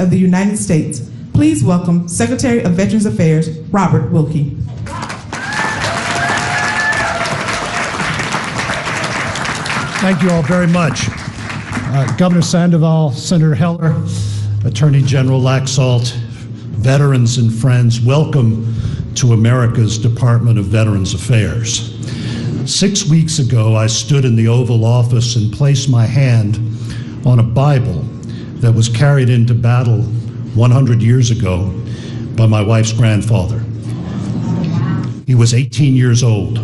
of the United States. Please welcome Secretary of Veterans Affairs, Robert Wilkie. Thank you all very much. Governor Sandoval, Senator Heller, Attorney General Laxalt, veterans and friends, welcome to America's Department of Veterans Affairs. 6 weeks ago, I stood in the Oval Office and placed my hand on a Bible that was carried into battle 100 years ago by my wife's grandfather. He was 18 years old,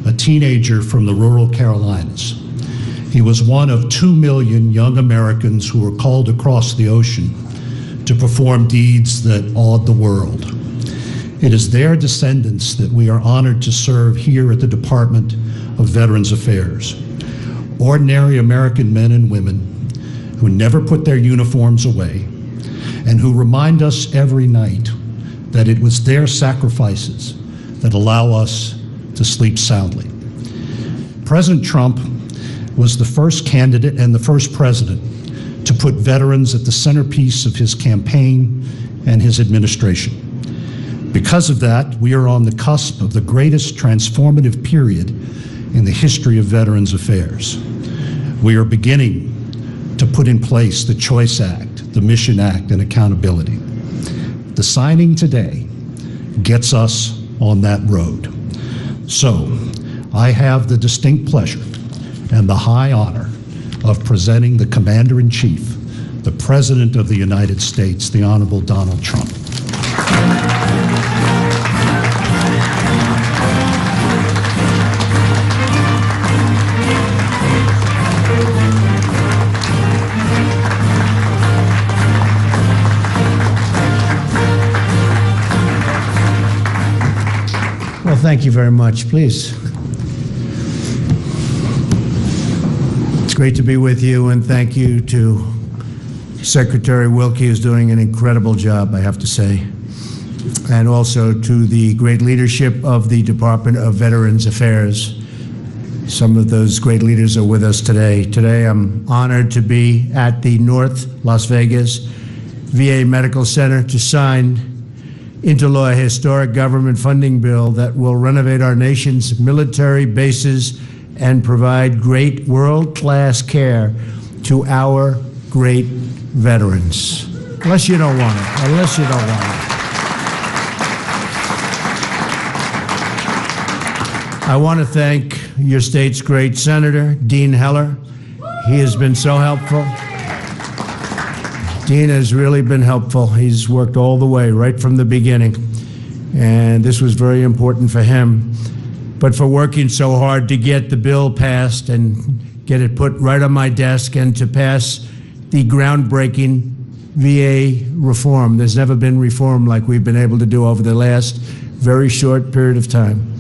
a teenager from the rural Carolinas. He was one of 2 million young Americans who were called across the ocean to perform deeds that awed the world. It is their descendants that we are honored to serve here at the Department of Veterans Affairs. Ordinary American men and women who never put their uniforms away and who remind us every night that it was their sacrifices that allow us to sleep soundly. President Trump was the first candidate and the first president to put veterans at the centerpiece of his campaign and his administration. Because of that, we are on the cusp of the greatest transformative period in the history of Veterans Affairs. We are beginning to put in place the Choice Act, the Mission Act, and accountability. The signing today gets us on that road. So, I have the distinct pleasure and the high honor of presenting the Commander-in-Chief, the President of the United States, the Honorable Donald Trump. Well, thank you very much. Please. It's great to be with you, and thank you to Secretary Wilkie, who's doing an incredible job, I have to say, and also to the great leadership of the Department of Veterans Affairs. Some of those great leaders are with us today. Today, I'm honored to be at the North Las Vegas VA Medical Center to sign into law a historic government funding bill that will renovate our nation's military bases and provide great world-class care to our great veterans. Unless you don't want it. Unless you don't want it. I want to thank your state's great senator, Dean Heller. He has been so helpful. Dean has really been helpful. He's worked all the way, right from the beginning. And this was very important for him. But for working so hard to get the bill passed and get it put right on my desk and to pass the groundbreaking VA reform. There's never been reform like we've been able to do over the last very short period of time.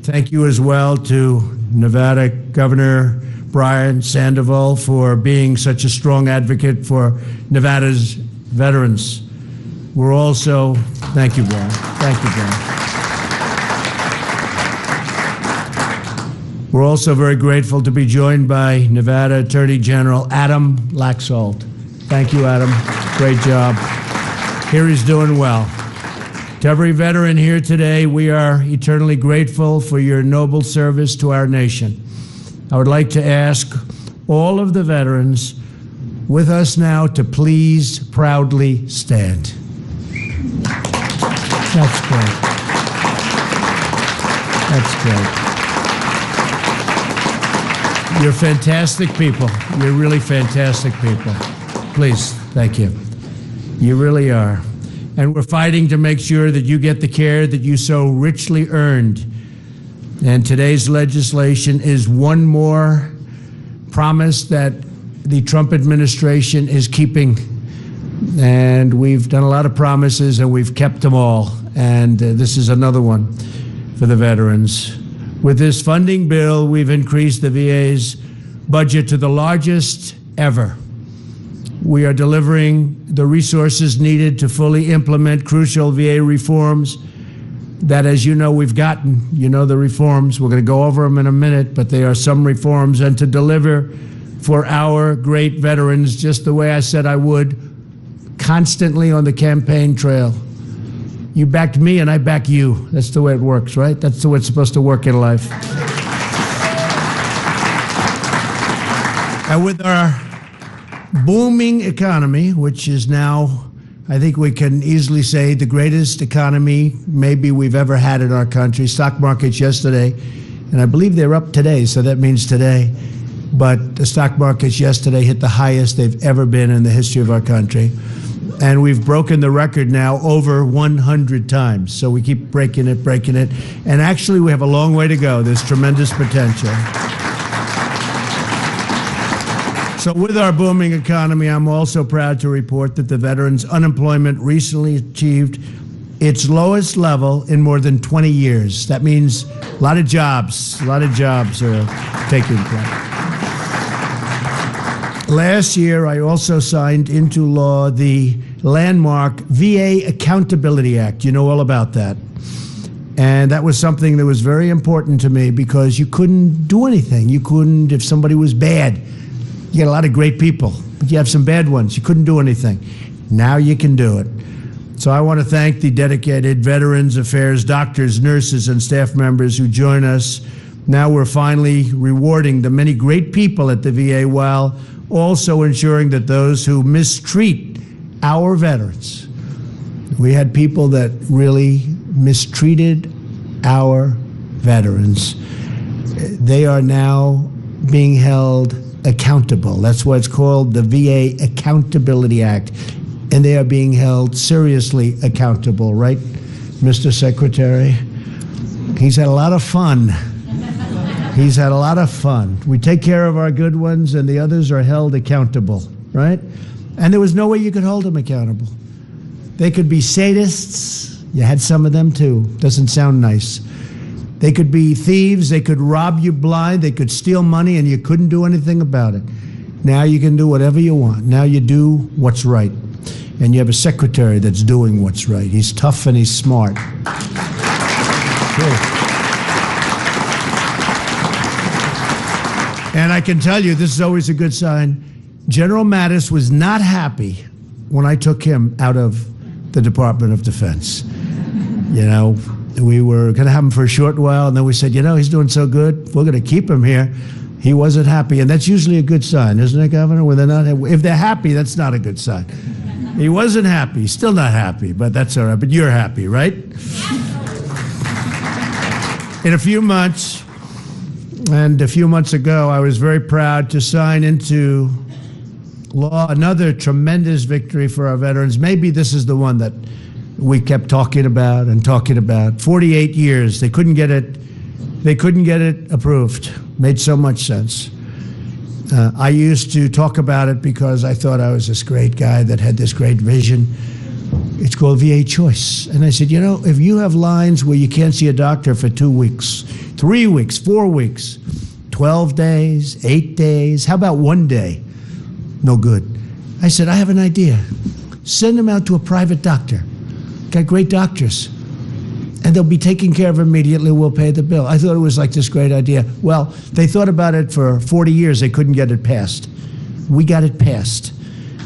Thank you as well to Nevada Governor Brian Sandoval for being such a strong advocate for Nevada's veterans. We're also, thank you, Brian. Thank you, Brian. We're also very grateful to be joined by Nevada Attorney General Adam Laxalt. Thank you, Adam. Great job. Here he's doing well. To every veteran here today, we are eternally grateful for your noble service to our nation. I would like to ask all of the veterans with us now to please proudly stand. That's great. That's great. You're fantastic people. You're really fantastic people. Please, thank you. You really are. And we're fighting to make sure that you get the care that you so richly earned. And today's legislation is one more promise that the Trump administration is keeping. And we've done a lot of promises and we've kept them all. And this is another one for the veterans. With this funding bill, we've increased the VA's budget to the largest ever. We are delivering the resources needed to fully implement crucial VA reforms that, as you know, we've gotten. You know the reforms. We're going to go over them in a minute, but they are some reforms. And to deliver for our great veterans, just the way I said I would, constantly on the campaign trail. You backed me and I back you. That's the way it works, right? That's the way it's supposed to work in life. And with our booming economy, which is now, I think we can easily say, the greatest economy maybe we've ever had in our country. Stock markets yesterday, and I believe they're up today, so that means today. But the stock markets yesterday hit the highest they've ever been in the history of our country. And we've broken the record now over 100 times. So we keep breaking it. And actually, we have a long way to go. There's tremendous potential. So with our booming economy, I'm also proud to report that the veterans' unemployment recently achieved its lowest level in more than 20 years. That means a lot of jobs are taking place. Last year, I also signed into law the landmark V.A.A. Accountability Act. You know all about that. And that was something that was very important to me because you couldn't do anything. You couldn't, if somebody was bad. You get a lot of great people, but you have some bad ones. You couldn't do anything. Now you can do it. So I want to thank the dedicated Veterans Affairs doctors, nurses, and staff members who join us. Now we're finally rewarding the many great people at the VA while also ensuring that those who mistreat our veterans, we had people that really mistreated our veterans, they are now being held accountable. That's why it's called the VA Accountability Act. And they are being held seriously accountable, right, Mr. Secretary? He's had a lot of fun. He's had a lot of fun. We take care of our good ones, and the others are held accountable, right? And there was no way you could hold them accountable. They could be sadists. You had some of them, too. Doesn't sound nice. They could be thieves. They could rob you blind. They could steal money, and you couldn't do anything about it. Now you can do whatever you want. Now you do what's right. And you have a secretary that's doing what's right. He's tough and he's smart. Good. And I can tell you, this is always a good sign. General Mattis was not happy when I took him out of the Department of Defense. You know, we were going to have him for a short while, and then we said, you know, he's doing so good, we're going to keep him here. He wasn't happy, and that's usually a good sign, isn't it, Governor? When they're not, if they're happy, that's not a good sign. He wasn't happy. He's still not happy, but that's all right. But you're happy, right? In a few months, and a few months ago, I was very proud to sign into law another tremendous victory for our veterans. Maybe this is the one that we kept talking about and talking about. 48 years, they couldn't get it approved. Made so much sense. I used to talk about it because I thought I was this great guy that had this great vision. It's called VA Choice. And I said, you know, if you have lines where you can't see a doctor for 2 weeks, 3 weeks, 4 weeks, 12 days, 8 days, how about 1 day? No good. I said, I have an idea. Send them out to a private doctor. Got great doctors. And they'll be taken care of immediately. We'll pay the bill. I thought it was like this great idea. Well, they thought about it for 40 years. They couldn't get it passed. We got it passed.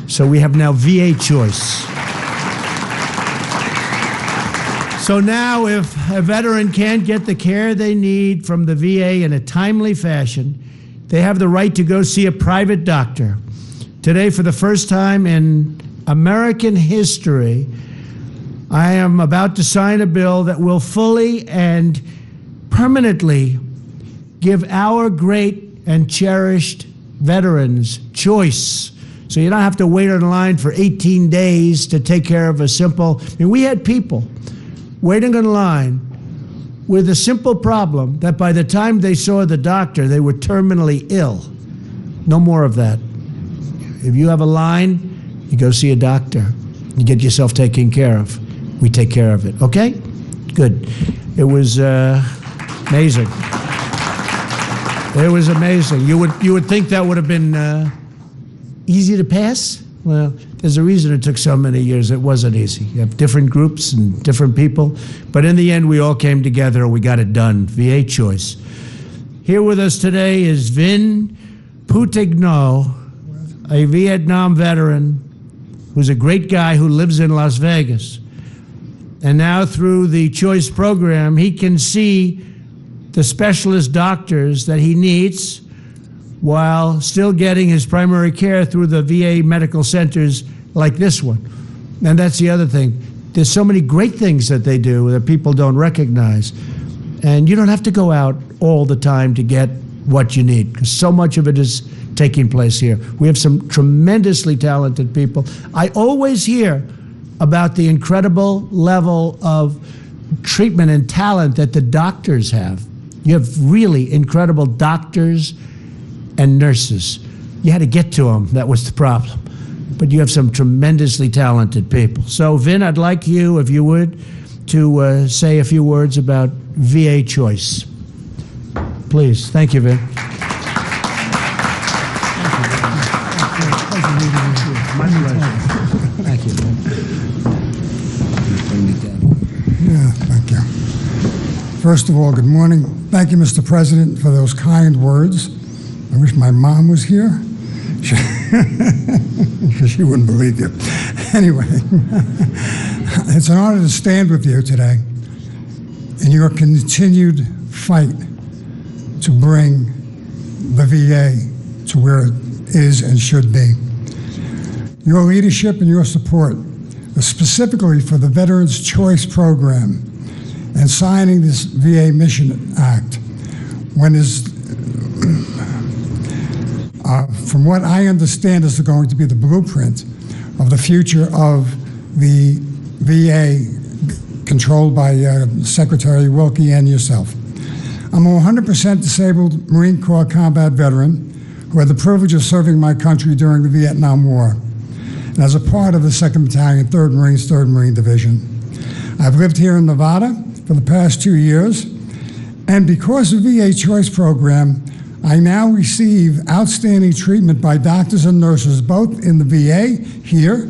So we have now VA Choice. So now if a veteran can't get the care they need from the VA in a timely fashion, they have the right to go see a private doctor. Today, for the first time in American history, I am about to sign a bill that will fully and permanently give our great and cherished veterans choice. So you don't have to wait in line for 18 days to take care of a simple, we had people waiting in line with a simple problem that by the time they saw the doctor, they were terminally ill. No more of that. If you have a line, you go see a doctor. You get yourself taken care of. We take care of it, okay? Good. It was amazing. It was amazing. You would think that would have been easy to pass? Well, there's a reason it took so many years. It wasn't easy. You have different groups and different people, but in the end, we all came together and we got it done. VA Choice. Here with us today is Vin Putigno, a Vietnam veteran who's a great guy who lives in Las Vegas. And now through the choice program, he can see the specialist doctors that he needs while still getting his primary care through the VA medical centers like this one. And that's the other thing. There's so many great things that they do that people don't recognize. And you don't have to go out all the time to get what you need, because so much of it is taking place here. We have some tremendously talented people. I always hear about the incredible level of treatment and talent that the doctors have. You have really incredible doctors and nurses. You had to get to them, that was the problem. But you have some tremendously talented people. So Vin, I'd like you, if you would, to say a few words about VA Choice. Please. Thank you, Vin. My pleasure. Thank you, Vin. Yeah, thank you. First of all, good morning. Thank you, Mr. President, for those kind words. I wish my mom was here, because she wouldn't believe you. Anyway, it's an honor to stand with you today in your continued fight to bring the VA to where it is and should be. Your leadership and your support, specifically for the Veterans Choice Program and signing this VA Mission Act, when is, from what I understand, is going to be the blueprint of the future of the VA controlled by Secretary Wilkie and yourself. I'm a 100% disabled Marine Corps combat veteran who had the privilege of serving my country during the Vietnam War. And as a part of the 2nd Battalion, 3rd Marines, 3rd Marine Division. I've lived here in Nevada for the past 2 years, and because of the VA Choice Program, I now receive outstanding treatment by doctors and nurses, both in the VA here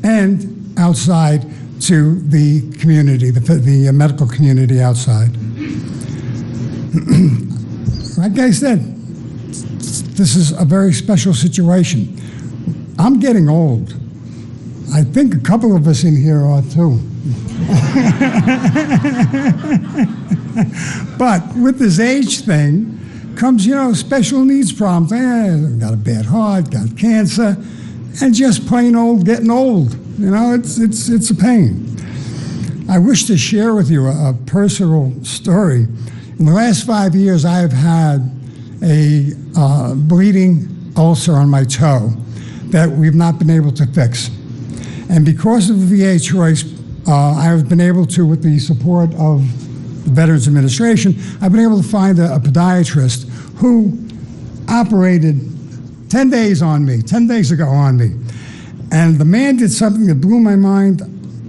and outside to the community, the medical community outside. Like I said, this is a very special situation. I'm getting old. I think a couple of us in here are too. But with this age thing comes, special needs problems. Got a bad heart, got cancer, and just plain old getting old. It's a pain. I wish to share with you a personal story. In the last 5 years, I have had a bleeding ulcer on my toe that we've not been able to fix. And because of the VA Choice, I have been able to, with the support of the Veterans Administration, I've been able to find a podiatrist who operated 10 days ago on me. And the man did something that blew my mind.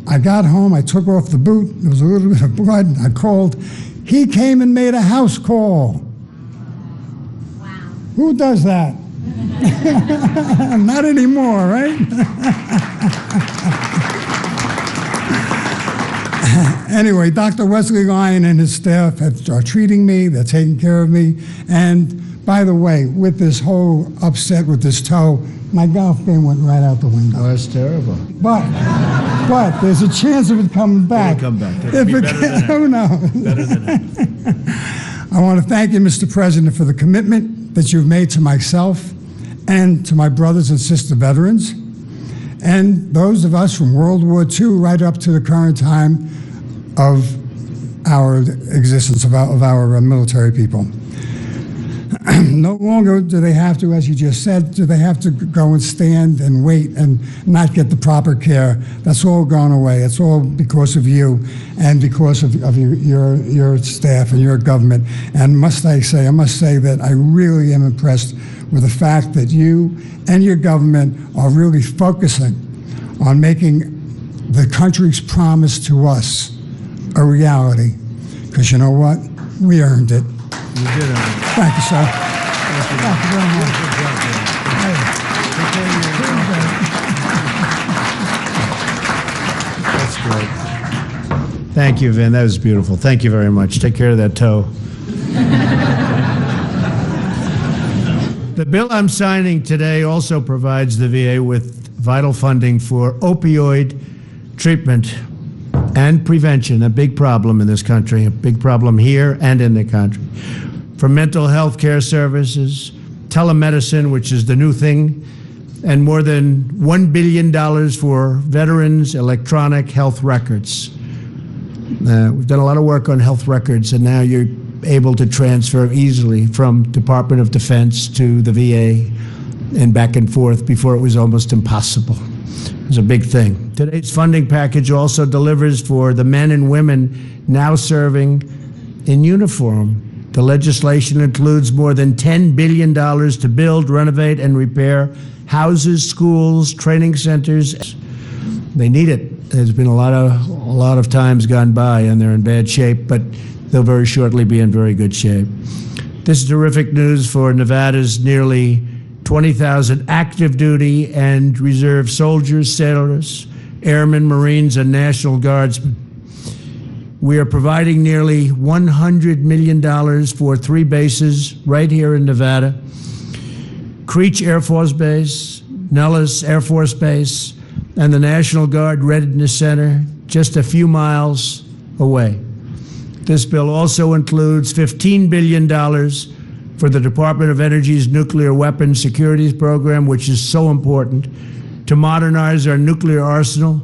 I got home, I took off the boot, there was a little bit of blood, I called. He came and made a house call. Wow. Who does that? Not anymore, right? Anyway, Dr. Wesley Lyon and his staff are treating me, they're taking care of me. And by the way, with this whole upset with this toe, my golf game went right out the window. Oh, that's terrible. But there's a chance of it coming back. It'll come back. It'll be better than that. Who knows? Better than that. I want to thank you, Mr. President, for the commitment that you've made to myself and to my brothers and sister veterans, and those of us from World War II right up to the current time of our existence, of our military people. No longer do they have to, as you just said, do they have to go and stand and wait and not get the proper care. That's all gone away. It's all because of you and because of your staff and your government. And I must say that I really am impressed with the fact that you and your government are really focusing on making the country's promise to us a reality. Because you know what? We earned it. You did earn it. Thank you, sir. Thank you very much. That's great. Thank you, Vin. That was beautiful. Thank you very much. Take care of that toe. The bill I'm signing today also provides the VA with vital funding for opioid treatment and prevention, a big problem in this country, a big problem here and in the country. For mental health care services, telemedicine, which is the new thing, and more than $1 billion for veterans' electronic health records. We've done a lot of work on health records, and now you're able to transfer easily from Department of Defense to the VA and back and forth. Before it was almost impossible. It was a big thing. Today's funding package also delivers for the men and women now serving in uniform. The legislation includes more than $10 billion to build, renovate, and repair houses, schools, training centers. They need it. There's been a lot of times gone by, and they're in bad shape, but they'll very shortly be in very good shape. This is terrific news for Nevada's nearly 20,000 active duty and reserve soldiers, sailors, airmen, Marines, and National Guardsmen. We are providing nearly $100 million for 3 bases right here in Nevada. Creech Air Force Base, Nellis Air Force Base, and the National Guard Readiness Center just a few miles away. This bill also includes $15 billion for the Department of Energy's Nuclear Weapons Securities Program, which is so important, to modernize our nuclear arsenal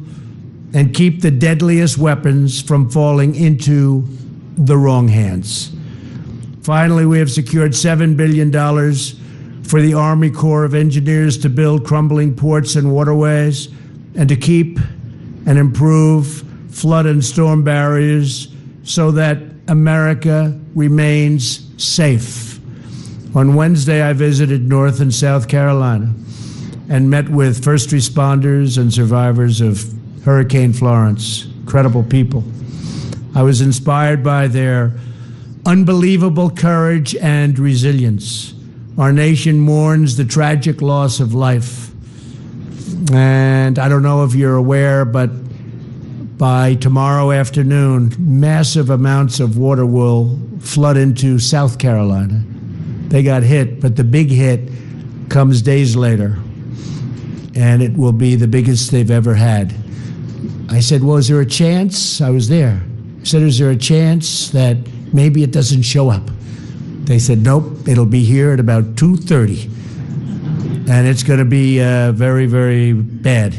and keep the deadliest weapons from falling into the wrong hands. Finally, we have secured $7 billion for the Army Corps of Engineers to build crumbling ports and waterways and to keep and improve flood and storm barriers so that America remains safe. On Wednesday, I visited North and South Carolina and met with first responders and survivors of Hurricane Florence. Incredible people. I was inspired by their unbelievable courage and resilience. Our nation mourns the tragic loss of life. And I don't know if you're aware, but by tomorrow afternoon, massive amounts of water will flood into South Carolina. They got hit, but the big hit comes days later, and it will be the biggest they've ever had. I said, well, is there a chance? I was there. I said, is there a chance that maybe it doesn't show up? They said, nope, it'll be here at about 2:30. And it's going to be very, very bad.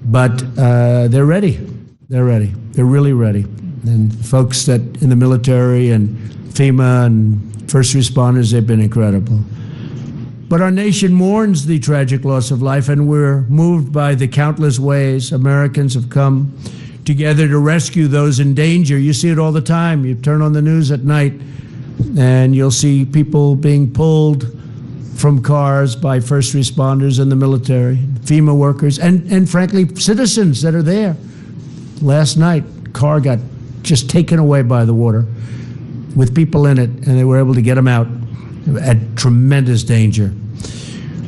But they're ready. They're ready. They're really ready. And folks that in the military and FEMA and first responders, they've been incredible. But our nation mourns the tragic loss of life, and we're moved by the countless ways Americans have come together to rescue those in danger. You see it all the time. You turn on the news at night, and you'll see people being pulled from cars by first responders and the military, FEMA workers, and frankly, citizens that are there. Last night, car got just taken away by the water with people in it, and they were able to get them out at tremendous danger.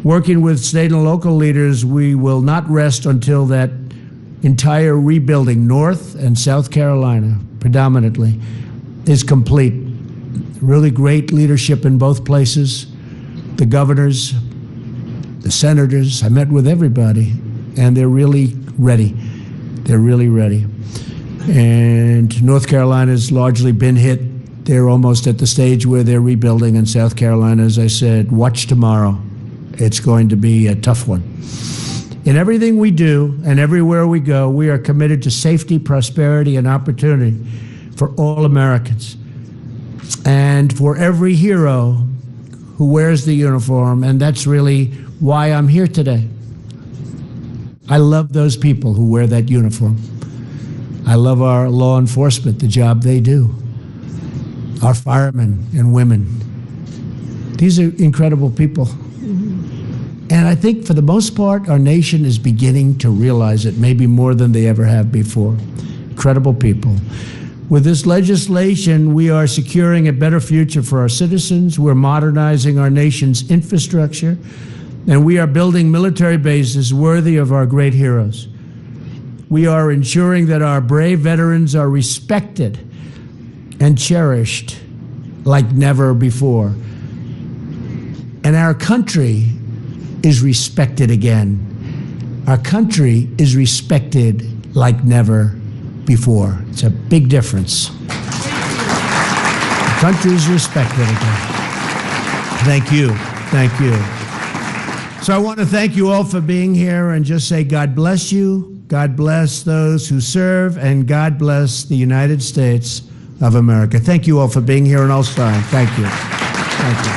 Working with state and local leaders, we will not rest until that entire rebuilding, North and South Carolina, predominantly, is complete. Really great leadership in both places. The governors, the senators, I met with everybody, and they're really ready. They're really ready. And North Carolina's largely been hit. They're almost at the stage where they're rebuilding. In South Carolina, as I said, watch tomorrow. It's going to be a tough one. In everything we do and everywhere we go, we are committed to safety, prosperity, and opportunity for all Americans. And for every hero who wears the uniform, and that's really why I'm here today. I love those people who wear that uniform. I love our law enforcement, the job they do. Our firemen and women. These are incredible people. And I think for the most part, our nation is beginning to realize it, maybe more than they ever have before. Incredible people. With this legislation, we are securing a better future for our citizens. We're modernizing our nation's infrastructure, and we are building military bases worthy of our great heroes. We are ensuring that our brave veterans are respected and cherished like never before. And our country is respected again. our country is respected like never before. It's a big difference. The country is respected again. Thank you. Thank you. So I want to thank you all for being here and just say God bless you, God bless those who serve, and God bless the United States of America. Thank you all for being here and all starring. Thank you. Thank you.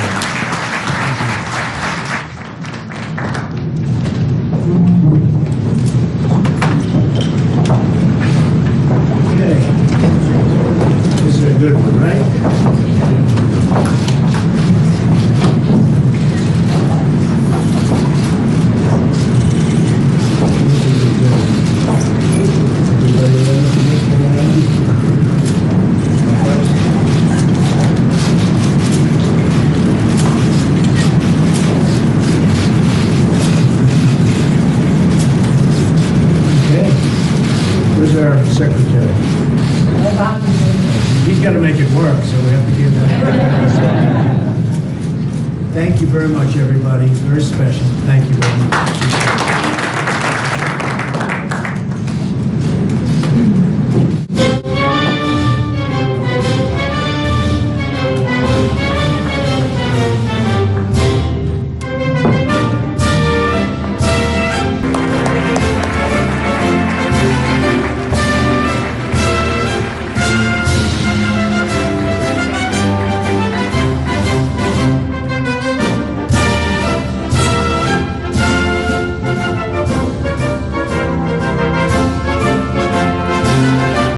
Okay. This is a good one, right? Where's our secretary? He's got to make it work, so we have to give that. Thank you very much, everybody. Very special. Thank you very much.